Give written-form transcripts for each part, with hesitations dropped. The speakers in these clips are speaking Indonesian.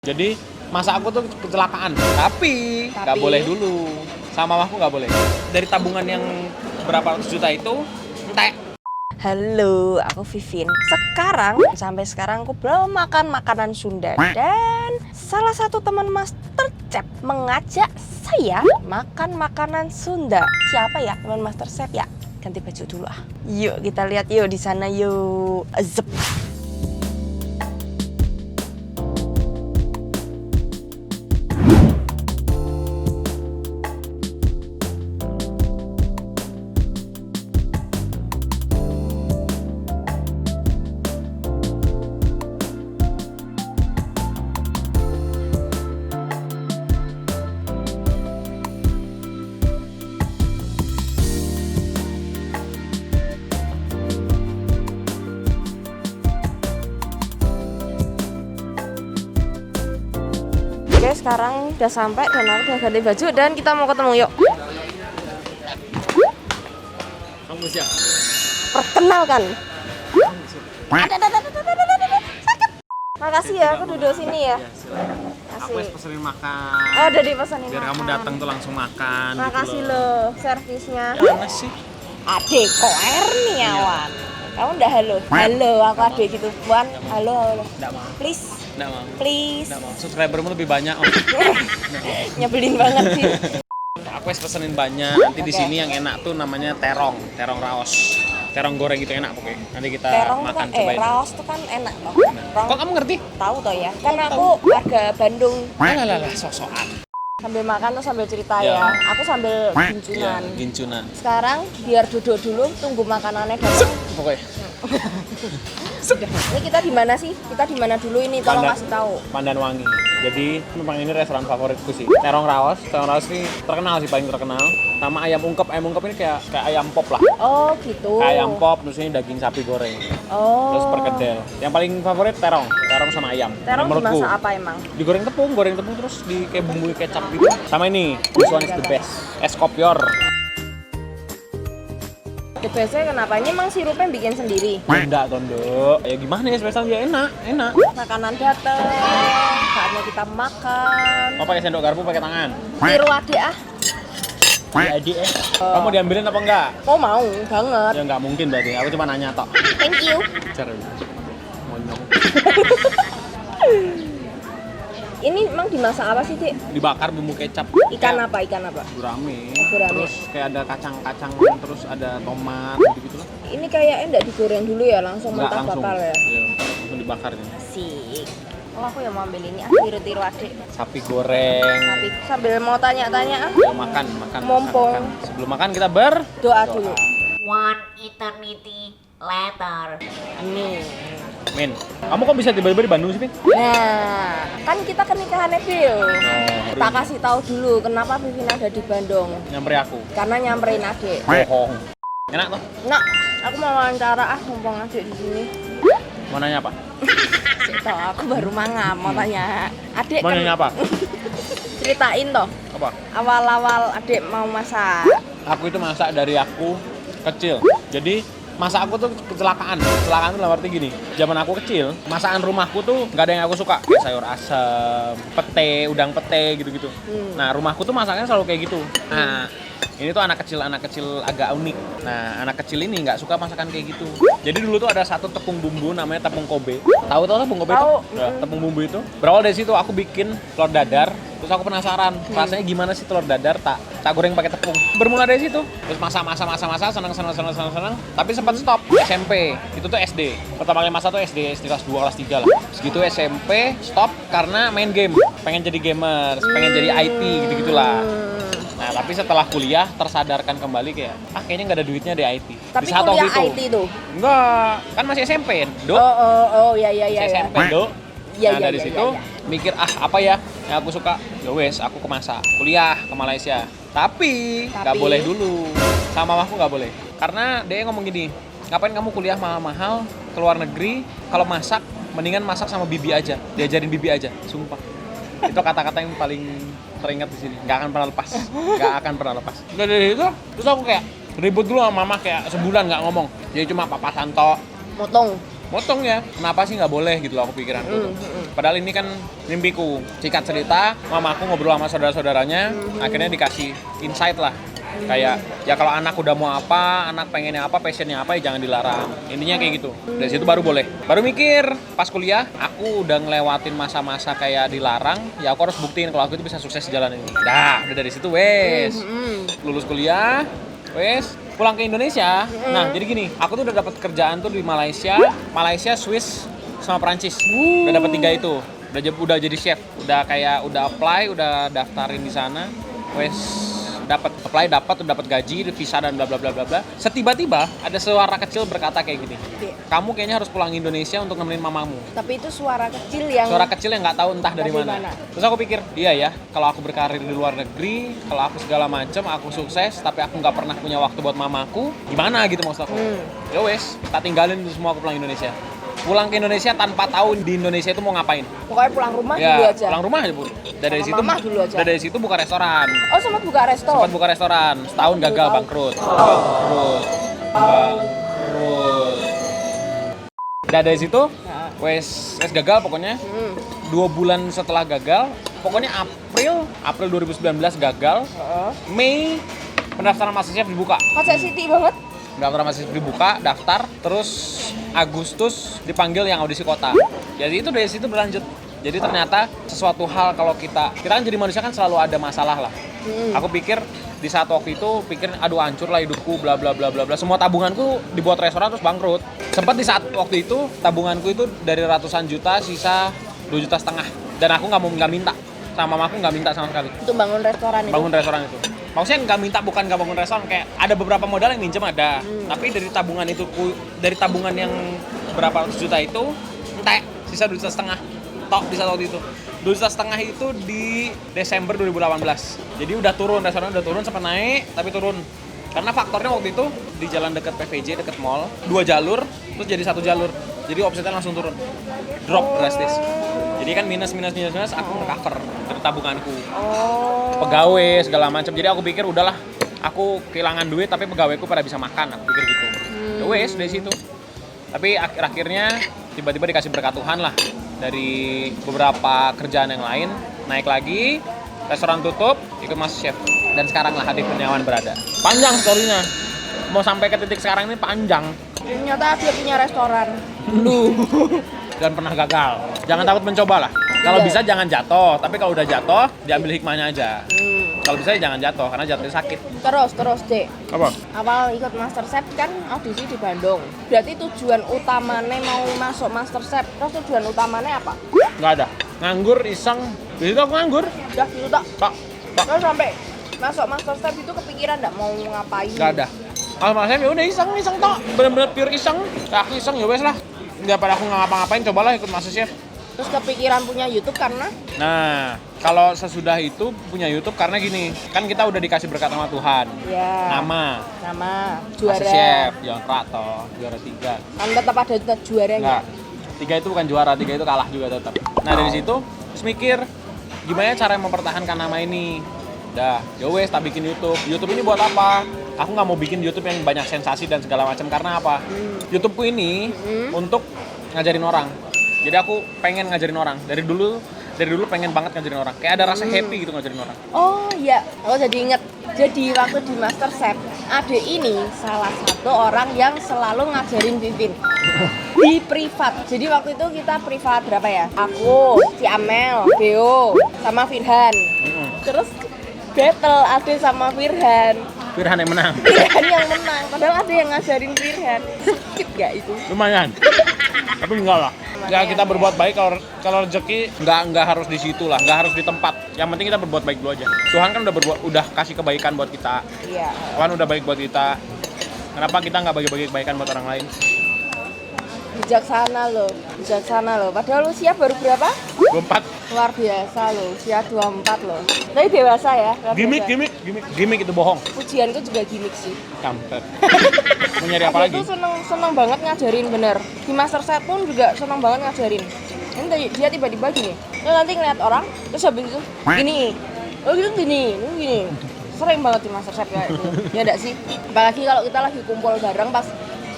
Jadi masa aku tuh kecelakaan, tapi nggak boleh dulu. Sama mamaku nggak boleh. Dari tabungan yang berapa ratus juta itu, entek. Halo, aku Vivin. Sampai sekarang aku belum makan makanan Sunda. Dan salah satu teman MasterChef mengajak saya makan makanan Sunda. Siapa ya teman MasterChef ya? Ganti baju dulu ah. Yuk kita lihat yuk di sana yuk. Zep. Oke, sekarang udah sampai dan aku udah ganti baju dan kita mau ketemu yuk. Kamu siap? Perkenalkan. Sakit. Makasih ya, aku duduk sini ya. Aku Makasih. pesenin makan. Oh, udah dipesanin Biar kamu makan. datang tuh langsung makan. Makasih gitu loh. loh servisnya. Mana sih? Adek kok Erniawan. Kamu udah halo. Halo, aku adek gitu. Puan, halo, halo. Nggak mau. Please, Nggak mau. please. Nggak mau. Subscribermu lebih banyak. Om. Nyebelin banget sih. Aku pesenin banyak. Nanti di Oke. sini yang enak tuh namanya terong raos. Terong goreng gitu enak pokoknya. Nanti kita Terong tuh makan kan, cobain. raos tuh kan enak loh. Kok kamu ngerti? Tahu toh ya? Kan aku warga Bandung. Alah, sosokan. Sambil makan tuh sambil cerita Ya. ya. Aku sambil Iya, gincunan. gincunan. Sekarang biar duduk dulu, tunggu makanannya datang. Pokoknya. Ini kita di mana sih? Kita di mana dulu ini? Tolong kasih tahu. Pandan Wangi. Jadi memang ini restoran favoritku sih. Terong raos ini terkenal sih, paling terkenal. Sama ayam ungkep ini kayak ayam pop lah. Oh gitu. Kayak ayam pop, terus ini daging sapi goreng. Oh. Terus perkedel. Yang paling favorit terong sama ayam. Terong Menurutku. dimasak apa emang? Digoreng tepung terus di kayak bumbu kecap gitu. Sama ini, this one is the best. Es kopior. Biasanya kenapa? Ini emang sirupnya bikin sendiri. Enggak, Tondo. Ya gimana ya, spesial ya enak. Makanan dateng, saatnya kita makan. Mau pakai sendok garpu, pakai tangan. Tiru adek ah. Adik Kamu diambilin apa enggak? Oh mau banget. Ya nggak mungkin berarti. Aku cuma nanya tok. Thank you. Cara monyong. Ini emang dimasak apa sih, Dik? Dibakar bumbu kecap. Ikan Kayak apa? Ikan apa? Gurame. Gurame. Terus kayak ada kacang-kacang, terus ada tomat gitu lah. Ini kayaknya enggak digoreng dulu ya, langsung Nggak mentah langsung. bakar ya. Iya, langsung dibakar nih. Asik. Oh aku yang mau ambil ini, tiru-tiru adik. Sapi goreng. Tapi sambil mau tanya-tanya ah. Ya, makan. Mumpung. Makan. Sebelum makan kita Doa dulu. One eternity later. Nih. Min, kamu kok bisa tiba-tiba di Bandung sih, Min? Nah, kan kita kenikahannya Bill. Oh, Tak kasih tahu dulu kenapa Vivin ada di Bandung. nyamper aku. Karena nyamperin adik. Bohong. Enak tuh. Nah, aku mau wawancara mumpung adik di sini. Mau nanya apa? Sik toh, aku baru mangap mau tanya. Adik Mau nanya apa? ceritain toh. Apa? Awal-awal adik mau masak. Aku itu masak dari aku kecil. Jadi masa aku tuh kecelakaan tuh dalam arti gini. Zaman aku kecil, masakan rumahku tuh nggak ada yang aku suka. Kayak sayur asem, pete, udang pete gitu-gitu. Nah, rumahku tuh masaknya selalu kayak gitu. Nah, ini tuh anak kecil agak unik. Nah, anak kecil ini nggak suka masakan kayak gitu. Jadi dulu tuh ada satu tepung bumbu namanya tepung Kobe. Tahu tepung Kobe Tahu. itu? Nah, tepung bumbu itu. Berawal dari situ aku bikin telur dadar. Terus aku penasaran, rasanya gimana sih telur dadar tak goreng pakai tepung. Bermula dari situ. Terus masak, senang. Tapi sempat stop SMP. Itu tuh SD. Pertama kali masak tuh SD kelas 2, kelas 3 lah. Segitu SMP stop karena main game. Pengen jadi gamers, pengen jadi IT gitu-gitulah. Nah, tapi setelah kuliah tersadarkan kembali kayak kayaknya nggak ada duitnya di IT. Tapi Di saat waktu kuliah IT tuh. Enggak, kan masih SMP, Dok. Oh, ya. Masih SMP, Dok. Iya, Nah, iya, dari iya, situ iya. mikir apa ya yang aku suka. Ya wes, aku ke masak. Kuliah ke Malaysia. Tapi nggak boleh dulu. Sama mamaku nggak boleh. Karena dia ngomong gini, ngapain kamu kuliah mahal-mahal ke luar negeri, kalau masak mendingan masak sama bibi aja. Diajarin bibi aja, sumpah. Itu kata-kata yang paling teringat di sini. Nggak akan pernah lepas. Udah dari itu, terus aku kayak ribut dulu sama mama kayak sebulan nggak ngomong. Jadi cuma papasan tok. Motong. Motong ya, kenapa sih nggak boleh gitu loh aku pikiranku. Padahal ini kan mimpiku. Singkat cerita, mamaku ngobrol sama saudara-saudaranya, akhirnya dikasih insight lah. Kayak, ya kalau anak udah mau apa, anak pengennya apa, passionnya apa, ya jangan dilarang. Intinya kayak gitu. Dari situ baru boleh. Baru mikir, pas kuliah, aku udah ngelewatin masa-masa kayak dilarang, ya aku harus buktiin kalau aku itu bisa sukses di jalan ini. Udah dari situ wes. Lulus kuliah, wes, pulang ke Indonesia. Nah, jadi gini, aku tuh udah dapat kerjaan tuh di Malaysia, Swiss, sama Perancis. Udah dapat 3 itu. Udah jadi chef. Udah apply, udah daftarin di sana. Wes dapat gaji, visa dan bla bla bla bla bla. Setiba-tiba ada suara kecil berkata kayak gini. Kamu kayaknya harus pulang Indonesia untuk nemenin mamamu. Tapi itu suara kecil yang nggak tahu entah dari mana. Terus aku pikir, iya ya, kalau aku berkarir di luar negeri, kalau aku segala macam, aku sukses, tapi aku nggak pernah punya waktu buat mamaku, gimana gitu maksud aku. Ya wes, tak tinggalin itu semua, aku pulang Indonesia. Pulang ke Indonesia tanpa tahu di Indonesia itu mau ngapain. Pokoknya pulang rumah ya, dulu aja. Pulang rumah aja, Bu. Dari situ buka restoran. Oh, sempat buka restoran. Setahun gagal bangkrut. Dari situ wes gagal pokoknya. 2 bulan setelah gagal, pokoknya April 2019 gagal. Mei pendaftaran MasterChef dibuka. Kacak Siti banget. Pendaftaran MasterChef dibuka, daftar, terus Agustus dipanggil yang audisi kota. Jadi itu dari situ berlanjut. Jadi ternyata sesuatu hal kalau kita kan jadi manusia kan selalu ada masalah lah. Aku pikir di saat waktu itu aduh hancur lah hidupku bla bla bla bla bla. Semua tabunganku dibuat restoran terus bangkrut. Sempat di saat waktu itu tabunganku itu dari ratusan juta sisa 2,5 juta. Dan aku nggak minta. Sama mamaku nggak minta sama sekali. Untuk bangun restoran itu. Maksudnya bukan nggak bangun restoran, kayak ada beberapa modal yang minjem ada. Tapi dari tabungan yang berapa ratus juta itu, entek sisa 2,5 juta. Tok di saat waktu itu. 2,5 juta itu di Desember 2018. Jadi udah turun, restoran udah turun, sempat naik tapi turun. Karena faktornya waktu itu di jalan dekat PVJ, dekat mall, 2 jalur terus jadi 1 jalur. Jadi omsetnya langsung turun. Drop drastis. Jadi kan minus aku nge-cover dari tabunganku. Pegawai segala macam. Jadi aku pikir udahlah, aku kehilangan duit tapi pegawaiku pada bisa makan, aku pikir gitu. Ya wes dari situ. Tapi akhirnya tiba-tiba dikasih berkat Tuhan lah dari beberapa kerjaan yang lain, naik lagi, restoran tutup, ikut MasterChef. Dan sekarang lah Hadi Kurniawan berada. Panjang story-nya. Mau sampai ke titik sekarang ini panjang. Ternyata dia punya restoran. Dan pernah gagal. Jangan takut mencoba lah. Kalau bisa jangan jatuh, tapi kalau udah jatuh, diambil hikmahnya aja. Kalau bisa jangan jatuh, karena jatuhnya sakit. Terus, Dek. Apa? Awal ikut MasterChef kan audisi di Bandung. Berarti tujuan utamanya mau masuk MasterChef, terus tujuan utamanya apa? Nggak ada. Nganggur, iseng. Di situ aku nganggur. Udah gitu tak? Terus sampai masuk MasterChef itu kepikiran nggak mau ngapain? Nggak ada. Kalau MasterChef ya udah iseng tok. Bener-bener pure iseng. Ya aku iseng ya wes lah. Daripada aku nggak ngapa-ngapain, cobalah ikut MasterChef. Terus kepikiran punya YouTube karena? Nah, kalau sesudah itu punya YouTube karena gini, kan kita udah dikasih berkat sama Tuhan. Iya. Nama, juara. MasterChef, juara toh, juara 3. Kan tetap ada juaranya. Enggak, 3 itu bukan juara, 3 itu kalah juga tetap. Nah dari situ, terus mikir, gimana cara mempertahankan nama ini? Dah, yowes, tak bikin YouTube. YouTube ini buat apa? Aku nggak mau bikin YouTube yang banyak sensasi dan segala macam karena apa? YouTubeku ini untuk ngajarin orang. Jadi aku pengen ngajarin orang. Dari dulu pengen banget ngajarin orang. Kayak ada rasa happy gitu ngajarin orang. Oh iya, aku jadi inget. Jadi waktu di MasterChef, Ade ini salah satu orang yang selalu ngajarin Vivin di privat. Jadi waktu itu kita privat berapa ya? Aku, si Amel, Beo, sama Firhan. Terus battle Ade sama Firhan. Firhan yang menang. Firhan yang menang, padahal ada yang ngajarin Firhan. Sakit gak itu? Lumayan. Tapi enggak lah. Ya kita berbuat baik, kalau rezeki nggak harus di situ lah, nggak harus di tempat. Yang penting kita berbuat baik dulu aja. Tuhan kan udah kasih kebaikan buat kita. Iya. Tuhan udah baik buat kita. Kenapa kita nggak bagi-bagi kebaikan buat orang lain? Bijaksana loh. Padahal usia baru berapa? 24. Luar biasa loh, usia 24 loh. Tapi dewasa ya. Gimik itu bohong. Pujianku juga gimmick sih. Kampret. Mau nyari apa lagi? Aku tuh seneng banget ngajarin, bener. Di MasterChef pun juga seneng banget ngajarin. Ini dia tiba-tiba gini. Terus nanti ngeliat orang, terus habis itu gini. Oh gitu gini. Sering banget di MasterChef ya itu. Ya enggak sih? Apalagi kalau kita lagi kumpul bareng pas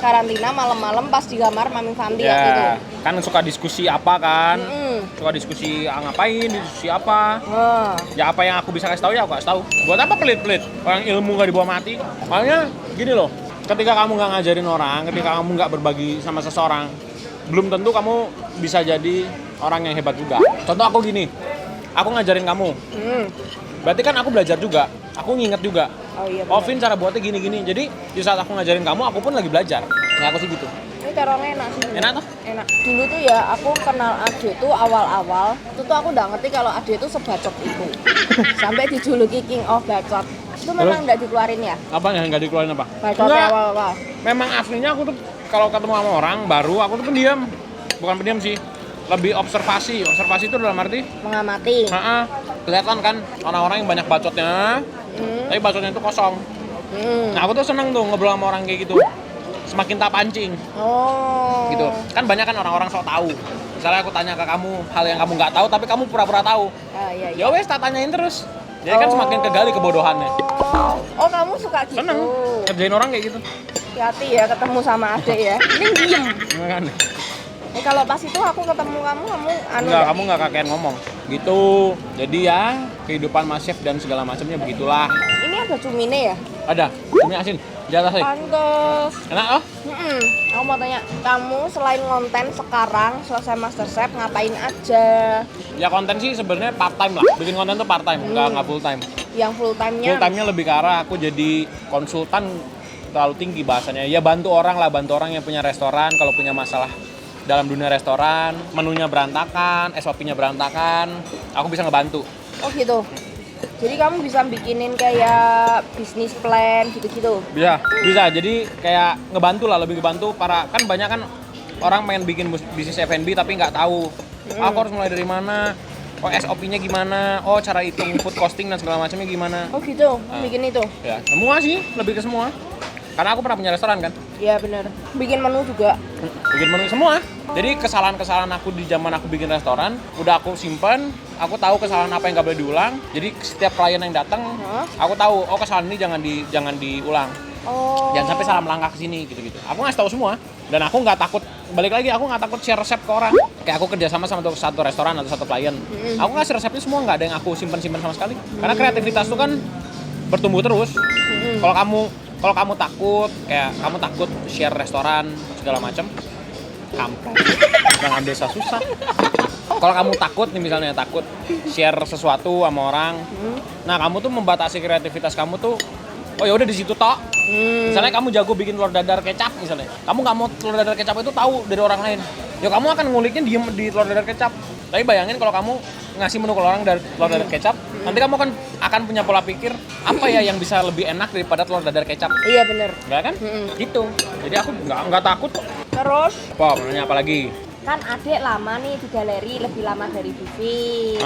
karantina malam-malam pas di kamar Mami Fanti ya, gitu. Kan suka diskusi apa kan? suka diskusi ngapain, diskusi apa. Oh. Ya apa yang aku bisa kasih tahu ya aku kasih tahu. Buat apa pelit-pelit? Orang ilmu nggak dibawa mati. Makanya gini loh, ketika kamu nggak ngajarin orang, ketika kamu nggak berbagi sama seseorang, belum tentu kamu bisa jadi orang yang hebat juga. Contoh aku gini, aku ngajarin kamu. Berarti kan aku belajar juga, aku nginget juga. Oh iya. Oh Vin, cara buatnya gini-gini. Jadi di saat aku ngajarin kamu, aku pun lagi belajar. Ya aku sih gitu. Ini terongnya enak sih. Enak tuh? Enak. Dulu tuh ya aku kenal Ade tuh awal-awal. Itu tuh aku udah ngerti kalau Ade tuh sebacot itu. Sampai dijuluki King of Bacot. Itu memang nggak dikeluarin ya? Apa yang nggak dikeluarin apa? Bacotnya Enggak. awal-awal. Memang aslinya aku tuh kalau ketemu sama orang baru, aku tuh pendiam. Bukan pendiam sih, lebih observasi. Observasi itu dalam arti, Mengamati. kelihatan kan orang-orang yang banyak bacotnya, tapi bacotnya itu kosong. Nah aku tuh seneng tuh ngobrol sama orang kayak gitu. Semakin tak pancing. Oh. Gitu. Kan banyak kan orang-orang sok tahu. Misalnya aku tanya ke kamu hal yang kamu nggak tahu, tapi kamu pura-pura tahu. Ah, iya, Ya iya. wes, tak tanyain terus. Jadi kan semakin kegali kebodohannya. Oh, kamu suka gitu? Seneng kerjain orang kayak gitu. Hati-hati ya ketemu sama Ade ya. Ini diem. Makanya. Kalau pas itu aku ketemu kamu anu Enggak, nggak? kamu nggak kakean ngomong. Gitu. Jadi ya, kehidupan Mas Chef dan segala macamnya begitulah. Ini ada cumine ya? Ada, cumi asin di atas sih. Pantes. Enak oh? Aku mau tanya, kamu selain konten sekarang selesai MasterChef ngapain aja? Ya konten sih sebenarnya part time lah. Bikin konten tuh part time, nggak full time. Yang full time-nya? Full time-nya lebih ke arah aku jadi konsultan terlalu tinggi bahasanya. Ya bantu orang lah, bantu orang yang punya restoran kalau punya masalah dalam dunia restoran, menunya berantakan, SOP-nya berantakan, aku bisa ngebantu. Oh gitu. Jadi kamu bisa bikinin kayak bisnis plan gitu-gitu. Bisa. Jadi kayak ngebantu lah, lebih ngebantu para, kan banyak kan orang pengen bikin bisnis F&B tapi nggak tahu. Aku harus mulai dari mana? Oh SOP-nya gimana? Oh cara hitung food costing dan segala macamnya gimana? Oh gitu, bikin itu. Ya, semua sih, lebih ke semua. Karena aku pernah punya restoran kan. Iya benar. Bikin menu juga. Bikin menu semua. Jadi kesalahan-kesalahan aku di zaman aku bikin restoran, udah aku simpen. Aku tahu kesalahan apa yang nggak boleh diulang. Jadi setiap klien yang datang, aku tahu, oh kesalahan ini jangan diulang. Oh. Jangan sampai salah melangkah ke sini gitu-gitu. Aku ngasih tahu semua. Dan aku nggak takut, balik lagi aku nggak takut share resep ke orang. Kayak aku kerja sama satu restoran atau satu klien. Aku ngasih resepnya semua, nggak ada yang aku simpen sama sekali. Karena kreativitas itu kan bertumbuh terus. Kalau kamu takut, kayak kamu takut share restoran segala macam, kampret. Jangan desa susah. Kalau kamu takut nih misalnya takut share sesuatu sama orang, nah kamu tuh membatasi kreativitas kamu tuh. Oh ya udah di situ tok. Misalnya kamu jago bikin telur dadar kecap misalnya, kamu nggak mau telur dadar kecap itu tahu dari orang lain. Ya kamu akan nguliknya diem di telur dadar kecap. Tapi bayangin kalau kamu ngasih menu ke orang dari telur dadar kecap, nanti kamu akan punya pola pikir apa ya yang bisa lebih enak daripada telur dadar kecap. Iya bener. Enggak kan? Gitu. Jadi aku nggak takut kok. Terus Apa menunya apa lagi? kan adek lama nih di galeri, lebih lama dari Vivi.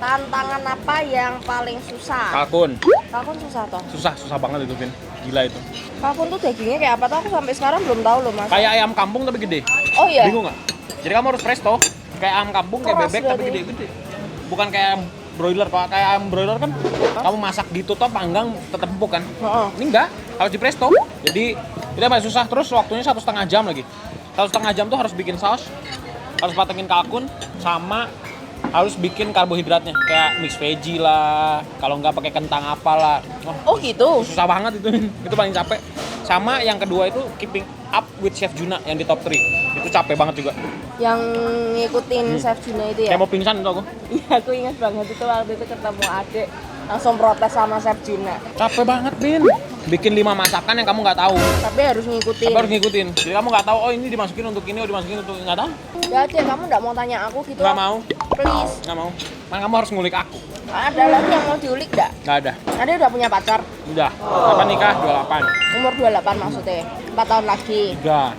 Tantangan apa yang paling susah? Kalkun. Kalkun susah toh? Susah banget itu, Vin. Gila itu. Kalkun tuh dagingnya kayak apa tuh? Aku sampai sekarang belum tahu loh mas. Kayak ayam kampung tapi gede. Oh iya? Bingung nggak? Jadi kamu harus presto. Kayak ayam kampung, kayak Keras bebek tapi berarti. gede-gede. Bukan kayak ayam broiler. Kalau kayak ayam broiler kan kamu masak gitu toh panggang tetap empuk kan. Ini enggak, harus di presto. Jadi itu paling susah. Terus waktunya 1,5 jam lagi. 1,5 jam tuh harus bikin saus, harus patengin kalkun, sama harus bikin karbohidratnya kayak mix veggie lah, kalau nggak pakai kentang apalah. Oh gitu? Susah banget itu paling capek. Sama yang kedua itu keeping up with Chef Juna yang di top 3. Itu capek banget juga. Yang ngikutin Chef Juna itu ya? Kayak mau pingsan itu aku. Iya aku ingat banget itu waktu itu ketemu adek langsung protes sama Chef Juna. Capek banget, Bin. Bikin 5 masakan yang kamu nggak tahu. Tapi harus ngikutin. Tapi harus ngikutin. Jadi kamu nggak tahu, oh ini dimasukin untuk ini, oh dimasukin untuk nggak tahu. Ya Cek, kamu nggak mau tanya aku gitu? Nggak mau. Please. Nggak mau. Kan kamu harus ngulik aku. Ada lagi yang mau diulik nggak? Nggak ada. Adek udah punya pacar? Udah. Kapan nikah? 28. Umur 28 maksudnya? 4 tahun lagi? Udah.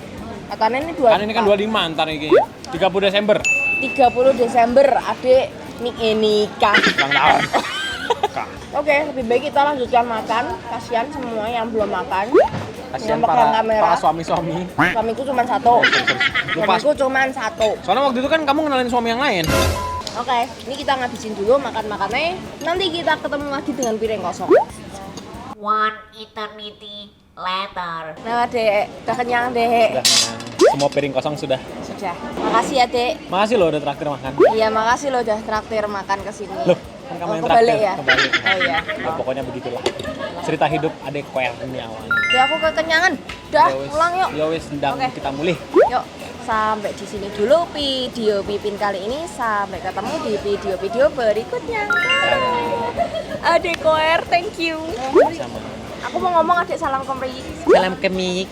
Katanya ini 2 Kan ini kan 25 ntar ini kayaknya. 30 Desember. 30 Desember adek nikah. Ulang tahun. Kak. Oke, lebih baik kita lanjutkan makan. Kasihan semua yang belum makan. Kasihan Yang pegang kamera. para suami-suami. Suamiku cuma satu. Lupa. Suamiku cuma satu. Soalnya waktu itu kan kamu kenalin suami yang lain. Oke, ini kita ngabisin dulu makan-makannya. Nanti kita ketemu lagi dengan piring kosong. One eternity later. Nah, Dek, udah kenyang, Dek. Udah, semua piring kosong sudah. udah. Makasih ya, Dek. Makasih loh udah traktir makan. Iya, makasih lo udah traktir makan kesini. Loh, kan kamu yang kebalik traktir. ya? Kebalik. Oh iya. Ya, pokoknya begitulah. Cerita hidup adek Kurniawan. Udah aku kekenyangan. Udah, Ya wes, pulang yuk. Ya wes, ndang Oke. kita mulih. Yuk, sampai di sini dulu video Pipin kali ini. Sampai ketemu di video-video berikutnya. Adek Koer, thank you. Sama. Aku mau ngomong adek salam kembali. Salam kemik.